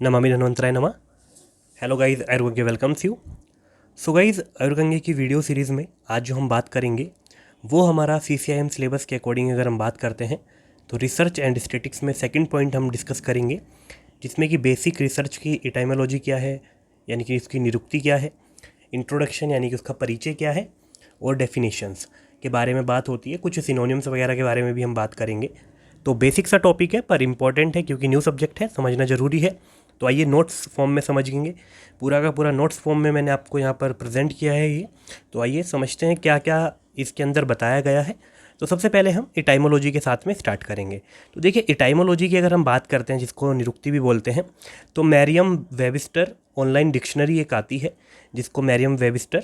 नमामि धन्वंतराय नमः। Hello guys, Ayurveda welcomes you. So guys, Ayurgange की वीडियो सीरीज़ में आज जो हम बात करेंगे वो हमारा सीसीआईएम सिलेबस के अकॉर्डिंग अगर हम बात करते हैं तो रिसर्च एंड स्टैटिस्टिक्स में सेकंड पॉइंट हम डिस्कस करेंगे, जिसमें कि बेसिक रिसर्च की एटाइमोलॉजी क्या है, यानी कि इसकी निरुक्ति क्या है, इंट्रोडक्शन यानी कि उसका परिचय क्या है, और डेफिनेशंस के बारे में बात होती है। कुछ सिनोनिम्स वगैरह के बारे में भी हम बात करेंगे। तो बेसिक सा टॉपिक है पर इम्पॉर्टेंट है क्योंकि न्यू सब्जेक्ट है, समझना ज़रूरी है। तो आइए नोट्स फॉर्म में समझेंगे। पूरा का पूरा नोट्स फॉर्म में मैंने आपको यहाँ पर प्रेजेंट किया है ये। तो आइए समझते हैं क्या क्या इसके अंदर बताया गया है। तो सबसे पहले हम इटाइमोलॉजी के साथ में स्टार्ट करेंगे। तो देखिए, इटाइमोलॉजी की अगर हम बात करते हैं, जिसको निरुक्ति भी बोलते हैं, तो मैरियम वेबिस्टर ऑनलाइन डिक्शनरी एक आती है जिसको मैरियम वेबिस्टर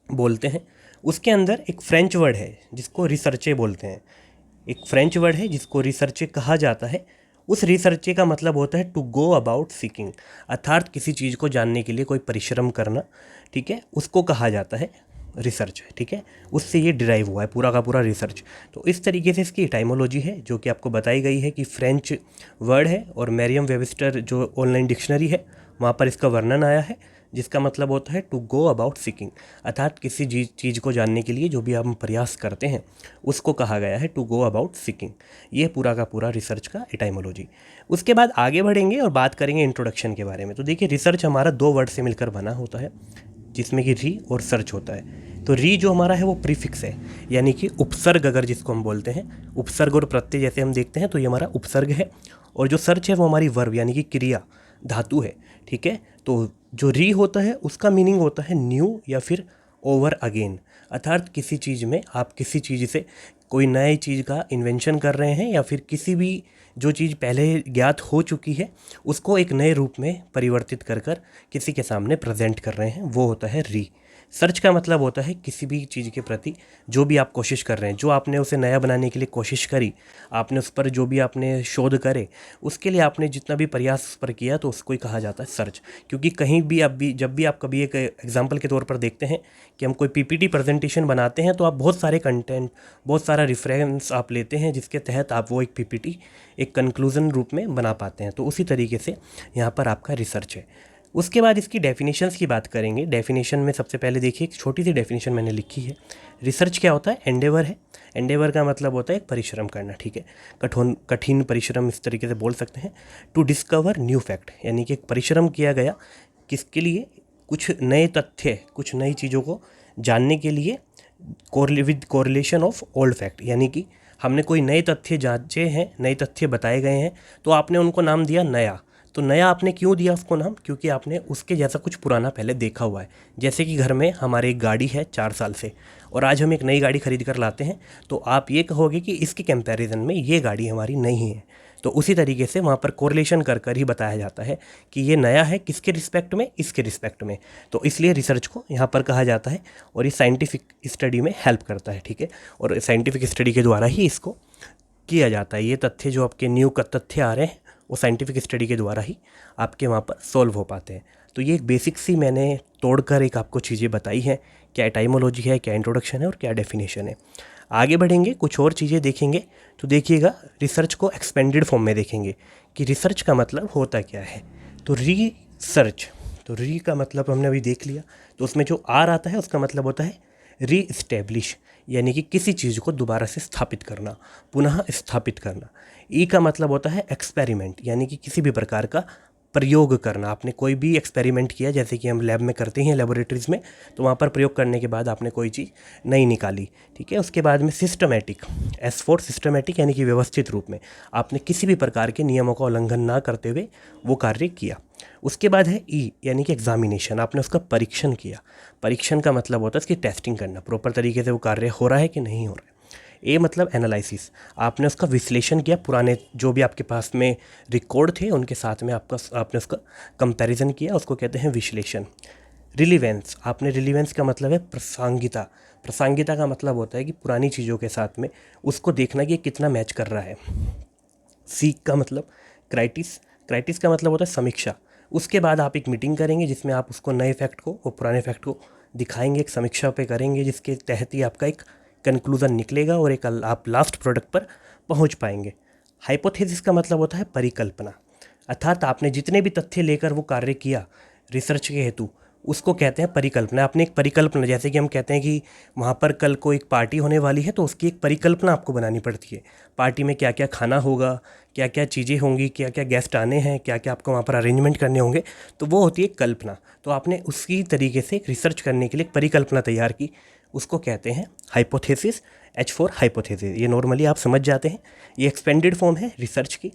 बोलते हैं। उसके अंदर एक फ्रेंच वर्ड है जिसको रिसर्चे बोलते हैं। एक फ्रेंच वर्ड है जिसको रिसर्चे कहा जाता है। उस रिसर्चे का मतलब होता है टू गो अबाउट सीकिंग, अर्थात किसी चीज़ को जानने के लिए कोई परिश्रम करना, ठीक है, उसको कहा जाता है रिसर्च, ठीक है। उससे ये डिराइव हुआ है पूरा का पूरा रिसर्च। तो इस तरीके से इसकी टाइमोलॉजी है जो कि आपको बताई गई है कि फ्रेंच वर्ड है और मैरियम वेबिस्टर जो ऑनलाइन डिक्शनरी है वहाँ पर इसका वर्णन आया है, जिसका मतलब होता है टू गो अबाउट सीकिंग, अर्थात किसी चीज़ को जानने के लिए जो भी हम प्रयास करते हैं उसको कहा गया है टू गो अबाउट सीकिंग। ये पूरा का पूरा रिसर्च का एटाइमोलॉजी। उसके बाद आगे बढ़ेंगे और बात करेंगे इंट्रोडक्शन के बारे में। तो देखिए, रिसर्च हमारा दो वर्ड से मिलकर बना होता है, जिसमें कि री और सर्च होता है। तो री जो हमारा है वो प्रीफिक्स है, यानी कि उपसर्ग अगर जिसको हम बोलते हैं, उपसर्ग और प्रत्यय जैसे हम देखते हैं तो ये हमारा उपसर्ग है। और जो सर्च है वो हमारी वर्ब यानी कि क्रिया धातु है, ठीक है। तो जो री होता है उसका मीनिंग होता है न्यू या फिर ओवर अगेन, अर्थात किसी चीज़ में आप किसी चीज़ से कोई नई चीज़ का इन्वेंशन कर रहे हैं या फिर किसी भी जो चीज़ पहले ज्ञात हो चुकी है उसको एक नए रूप में परिवर्तित कर कर किसी के सामने प्रेजेंट कर रहे हैं, वो होता है री। सर्च का मतलब होता है किसी भी चीज़ के प्रति जो भी आप कोशिश कर रहे हैं, जो आपने उसे नया बनाने के लिए कोशिश करी, आपने उस पर जो भी आपने शोध करे, उसके लिए आपने जितना भी प्रयास उस पर किया, तो उसको ही कहा जाता है सर्च। क्योंकि कहीं भी आप भी जब भी आप कभी एक एग्जाम्पल के तौर पर देखते हैं कि हम कोई पीपीटी प्रेजेंटेशन बनाते हैं तो आप बहुत सारे कंटेंट, बहुत सारा रेफरेंस आप लेते हैं जिसके तहत आप वो एक पीपीटी एक कंक्लूजन रूप में बना पाते हैं। तो उसी तरीके से यहाँ पर आपका रिसर्च है। उसके बाद इसकी डेफिनेशंस की बात करेंगे। डेफिनेशन में सबसे पहले देखिए, एक छोटी सी डेफिनेशन मैंने लिखी है। रिसर्च क्या होता है? एंडेवर है। एंडेवर का मतलब होता है एक परिश्रम करना, ठीक है, कठिन परिश्रम इस तरीके से बोल सकते हैं। टू डिस्कवर न्यू फैक्ट, यानी कि एक परिश्रम किया गया किसके लिए? कुछ नए तथ्य, कुछ नई चीज़ों को जानने के लिए, with correlation of old fact, यानी कि हमने कोई नए तथ्य जांचे हैं, नए तथ्य बताए गए हैं तो आपने उनको नाम दिया नया। तो नया आपने क्यों दिया उसको नाम? क्योंकि आपने उसके जैसा कुछ पुराना पहले देखा हुआ है। जैसे कि घर में हमारे एक गाड़ी है 4 साल से और आज हम एक नई गाड़ी खरीद कर लाते हैं, तो आप ये कहोगे कि इसके कंपैरिजन में ये गाड़ी हमारी नई है। तो उसी तरीके से वहाँ पर कोरिलेशन कर कर ही बताया जाता है कि ये नया है किसके रिस्पेक्ट में, इसके रिस्पेक्ट में। तो इसलिए रिसर्च को यहाँ पर कहा जाता है और ये साइंटिफिक स्टडी में हेल्प करता है, ठीक है। और साइंटिफिक स्टडी के द्वारा ही इसको किया जाता है। ये तथ्य जो आपके न्यू का तथ्य आ रहे हैं वो साइंटिफिक स्टडी के द्वारा ही आपके वहाँ पर सॉल्व हो पाते हैं। तो ये एक बेसिक सी मैंने तोड़कर एक आपको चीज़ें बताई हैं, क्या टाइमोलॉजी है, क्या इंट्रोडक्शन है और क्या डेफिनेशन है। आगे बढ़ेंगे, कुछ और चीज़ें देखेंगे। तो देखिएगा, रिसर्च को एक्सपेंडेड फॉर्म में देखेंगे कि रिसर्च का मतलब होता क्या है। तो रिसर्च, तो री का मतलब हमने अभी देख लिया। तो उसमें जो आर आता है उसका मतलब होता है री इस्टेब्लिश, यानी कि किसी चीज़ को दोबारा से स्थापित करना, पुनः स्थापित करना। ई का मतलब होता है एक्सपेरिमेंट, यानी कि किसी भी प्रकार का प्रयोग करना। आपने कोई भी एक्सपेरिमेंट किया, जैसे कि हम लैब में करते हैं लेबोरेटरीज़ में, तो वहाँ पर प्रयोग करने के बाद आपने कोई चीज़ नई निकाली, ठीक है। उसके बाद में सिस्टमेटिक, एस फॉर सिस्टमेटिक, यानी कि व्यवस्थित रूप में आपने किसी भी प्रकार के नियमों का उल्लंघन ना करते हुए वो कार्य किया। उसके बाद है ई, यानी कि एग्जामिनेशन, आपने उसका परीक्षण किया। परीक्षण का मतलब होता है उसकी टेस्टिंग करना, प्रॉपर तरीके से वो कार्य हो रहा है कि नहीं हो रहा है। ए मतलब एनालिसिस, आपने उसका विश्लेषण किया, पुराने जो भी आपके पास में रिकॉर्ड थे उनके साथ में आपने उसका कंपैरिजन किया, उसको कहते हैं विश्लेषण। रिलीवेंस, आपने रिलीवेंस का मतलब है प्रासंगिकता। प्रासंगिकता का मतलब होता है कि पुरानी चीज़ों के साथ में उसको देखना कि ये कितना मैच कर रहा है। सीक का मतलब क्राइटिस, क्राइटिस का मतलब होता है समीक्षा। उसके बाद आप एक मीटिंग करेंगे जिसमें आप उसको नए फैक्ट को और पुराने फैक्ट को दिखाएंगे, एक समीक्षा पे करेंगे, जिसके तहत ही आपका एक कंक्लूज़न निकलेगा और एक आप लास्ट प्रोडक्ट पर पहुंच पाएंगे। हाइपोथेसिस का मतलब होता है परिकल्पना। अर्थात आपने जितने भी तथ्य लेकर वो कार्य किया रिसर्च के हेतु, उसको कहते हैं परिकल्पना। आपने एक परिकल्पना, जैसे कि हम कहते हैं कि वहाँ पर कल को एक पार्टी होने वाली है, तो उसकी एक परिकल्पना आपको बनानी पड़ती है। पार्टी में क्या क्या खाना होगा, क्या क्या चीज़ें होंगी, क्या क्या गेस्ट आने हैं, क्या क्या आपको वहाँ पर अरेंजमेंट करने होंगे, तो वो होती है कल्पना। तो आपने उसी तरीके से एक रिसर्च करने के लिए एक परिकल्पना तैयार की, उसको कहते हैं हाइपोथेसिस। H फॉर हाइपोथेसिस, ये नॉर्मली आप समझ जाते हैं, ये एक्सपेंडेड फॉर्म है रिसर्च की।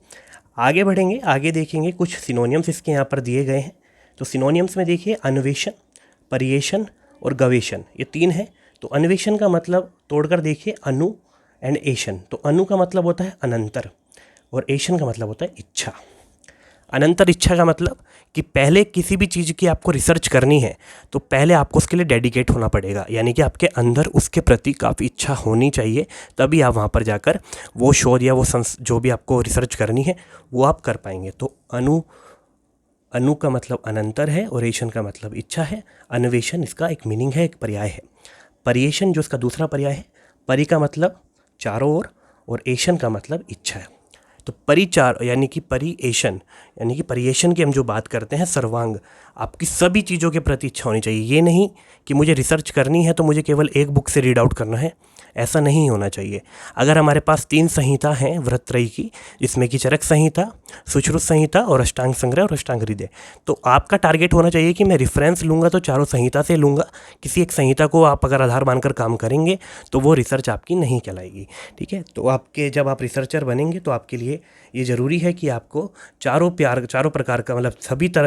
आगे बढ़ेंगे, आगे देखेंगे कुछ सिनोनियम्स इसके यहाँ पर दिए गए हैं। तो सिनोनियम्स में देखिए अन्वेषण, परिवेशन और गवेषण, ये 3 है। तो अन्वेषण का मतलब तोड़कर देखिए अनु एंड एशन। तो अनु का मतलब होता है अनंतर और एशन का मतलब होता है इच्छा। अनंतर इच्छा का मतलब कि पहले किसी भी चीज़ की आपको रिसर्च करनी है तो पहले आपको उसके लिए डेडिकेट होना पड़ेगा, यानी कि आपके अंदर उसके प्रति काफ़ी इच्छा होनी चाहिए, तभी आप वहाँ पर जाकर वो शोध या वो जो भी आपको रिसर्च करनी है वो आप कर पाएंगे। तो अनु का मतलब अनंतर है और एशन का मतलब इच्छा है। अन्वेषण इसका एक मीनिंग है, एक पर्याय है। परिएशन जो इसका दूसरा पर्याय है, परि का मतलब चारों ओर और एशन का मतलब इच्छा है। तो परिचार यानी कि परिएशन, यानी कि परिएशन की हम जो बात करते हैं, सर्वांग, आपकी सभी चीज़ों के प्रति इच्छा होनी चाहिए। ये नहीं कि मुझे रिसर्च करनी है तो मुझे केवल एक बुक से रीड आउट करना है, ऐसा नहीं होना चाहिए। अगर हमारे पास 3 संहिता हैं व्रतत्रयी की, जिसमें कि चरक संहिता, सुश्रुत संहिता और अष्टांग संग्रह और अष्टांग हृदय, तो आपका टारगेट होना चाहिए कि मैं रेफरेंस लूँगा तो चारों संहिता से लूँगा। किसी एक संहिता को आप अगर आधार मानकर काम करेंगे तो वो रिसर्च आपकी नहीं कहलाएगी। ठीक है, तो आपके जब आप रिसर्चर बनेंगे तो आपके लिए ये ज़रूरी है कि आपको चारों प्रकार का, मतलब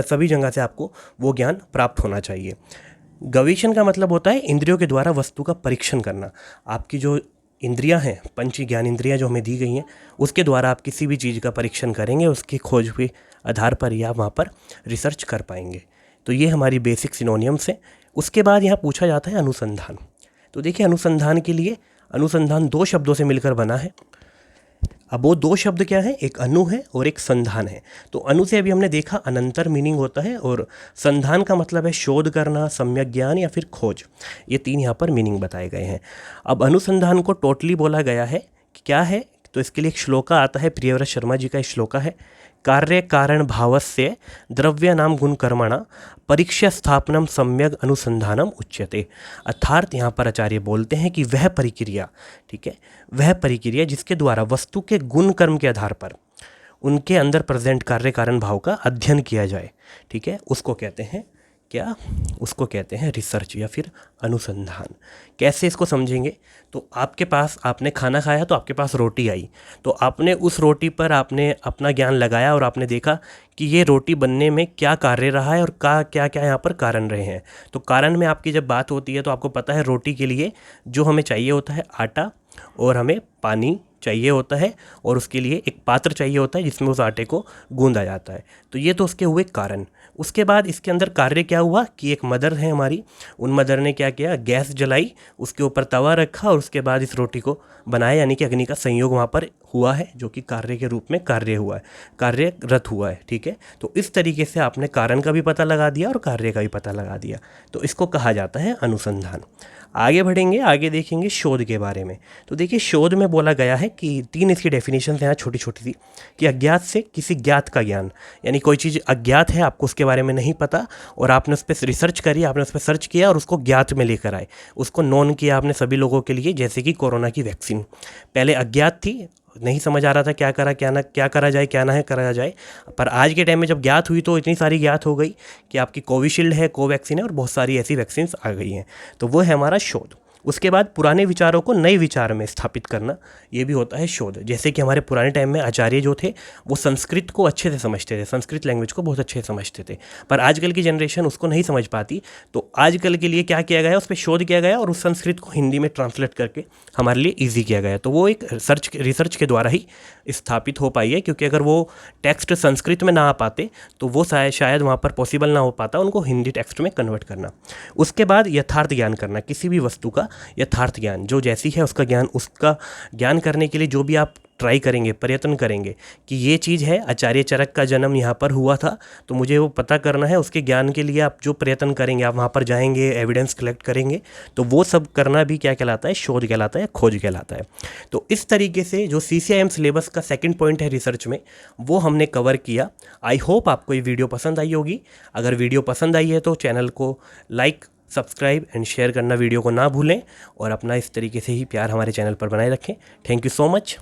सभी जगह से आपको वो ज्ञान प्राप्त होना चाहिए। गवेषण का मतलब होता है इंद्रियों के द्वारा वस्तु का परीक्षण करना। आपकी जो इंद्रियां हैं, पंच ज्ञान इंद्रियां जो हमें दी गई हैं, उसके द्वारा आप किसी भी चीज़ का परीक्षण करेंगे, उसकी खोज के आधार पर ही आप वहाँ पर रिसर्च कर पाएंगे। तो ये हमारी बेसिक सिनोनियम्स हैं। उसके बाद यहाँ पूछा जाता है अनुसंधान। तो देखिए अनुसंधान के लिए, अनुसंधान 2 शब्दों से मिलकर बना है। अब वो 2 शब्द क्या है, एक अनु है और एक संधान है। तो अनु से अभी हमने देखा अनंतर मीनिंग होता है, और संधान का मतलब है शोध करना, सम्यक ज्ञान या फिर खोज। ये 3 यहाँ पर मीनिंग बताए गए हैं। अब अनुसंधान को टोटली बोला गया है कि क्या है, तो इसके लिए एक श्लोका आता है, प्रियव्रत शर्मा जी का श्लोका है, कार्य कारण भावस्य द्रव्य नाम गुण कर्मणा परीक्षा स्थापनम सम्यक अनुसंधानम उच्यते। अर्थात यहाँ पर आचार्य बोलते हैं कि वह परिक्रिया, ठीक है, वह परिक्रिया जिसके द्वारा वस्तु के गुण कर्म के आधार पर उनके अंदर प्रेजेंट कार्य कारण भाव का अध्ययन किया जाए, ठीक है, उसको कहते हैं क्या, उसको कहते हैं रिसर्च या फिर अनुसंधान। कैसे इसको समझेंगे, तो आपके पास, आपने खाना खाया तो आपके पास रोटी आई, तो आपने उस रोटी पर आपने अपना ज्ञान लगाया और आपने देखा कि ये रोटी बनने में क्या कार्य रहा है और क्या क्या यहाँ पर कारण रहे हैं। तो कारण में आपकी जब बात होती है तो आपको पता है रोटी के लिए जो हमें चाहिए होता है आटा, और हमें पानी चाहिए होता है, और उसके लिए एक पात्र चाहिए होता है जिसमें उस आटे को गूंदा जाता है। तो ये तो उसके हुए कारण। उसके बाद इसके अंदर कार्य क्या हुआ कि एक मदर है हमारी, उन मदर ने क्या किया, गैस जलाई, उसके ऊपर तवा रखा और उसके बाद इस रोटी को बनाया, यानी कि अग्नि का संयोग वहाँ पर हुआ है, जो कि कार्य के रूप में कार्य हुआ है, कार्यरत हुआ है। ठीक है, तो इस तरीके से आपने कारण का भी पता लगा दिया और कार्य का भी पता लगा दिया, तो इसको कहा जाता है अनुसंधान। आगे बढ़ेंगे, आगे देखेंगे शोध के बारे में। तो देखिए शोध में बोला गया है कि 3 इसकी डेफिनेशन हैं छोटी छोटी सी, कि अज्ञात से किसी ज्ञात का ज्ञान, यानी कोई चीज़ अज्ञात है, आपको उसके बारे में नहीं पता और आपने उस पर रिसर्च करी, आपने उस पर सर्च किया और उसको ज्ञात में लेकर आए, उसको नॉन किया आपने सभी लोगों के लिए। जैसे कि कोरोना की वैक्सीन पहले अज्ञात थी, नहीं समझ आ रहा था क्या करा जाए, क्या ना है करा जाए, पर आज के टाइम में जब ज्ञात हुई तो इतनी सारी ज्ञात हो गई कि आपकी कोविशील्ड है, कोवैक्सीन है और बहुत सारी ऐसी वैक्सीन आ गई हैं। तो वो है हमारा शोध। उसके बाद पुराने विचारों को नए विचार में स्थापित करना, ये भी होता है शोध। जैसे कि हमारे पुराने टाइम में आचार्य जो थे वो संस्कृत को अच्छे से समझते थे, संस्कृत लैंग्वेज को बहुत अच्छे से समझते थे, पर आजकल की जनरेशन उसको नहीं समझ पाती। तो आजकल के लिए क्या किया गया, उस पर शोध किया गया और उस संस्कृत को हिंदी में ट्रांसलेट करके हमारे लिए ईजी किया गया। तो वो एक रिसर्च के द्वारा ही स्थापित हो पाई है, क्योंकि अगर वो टेक्स्ट संस्कृत में ना आ पाते तो वो शायद वहाँ पर पॉसिबल ना हो पाता उनको हिंदी टेक्स्ट में कन्वर्ट करना। उसके बाद यथार्थ ज्ञान करना, किसी भी वस्तु का यथार्थ ज्ञान, जो जैसी है उसका ज्ञान करने के लिए जो भी आप ट्राई करेंगे, प्रयत्न करेंगे कि ये चीज़ है, आचार्य चरक का जन्म यहाँ पर हुआ था, तो मुझे वो पता करना है। उसके ज्ञान के लिए आप जो प्रयत्न करेंगे, आप वहाँ पर जाएंगे, एविडेंस कलेक्ट करेंगे, तो वो सब करना भी क्या कहलाता है, शोध कहलाता है, खोज कहलाता है। तो इस तरीके से जो CCIM सिलेबस का सेकंड पॉइंट है रिसर्च में, वो हमने कवर किया। आई होप आपको ये वीडियो पसंद आई होगी। अगर वीडियो पसंद आई है तो चैनल को लाइक, सब्सक्राइब एंड शेयर करना वीडियो को ना भूलें, और अपना इस तरीके से ही प्यार हमारे चैनल पर बनाए रखें। Thank you so much.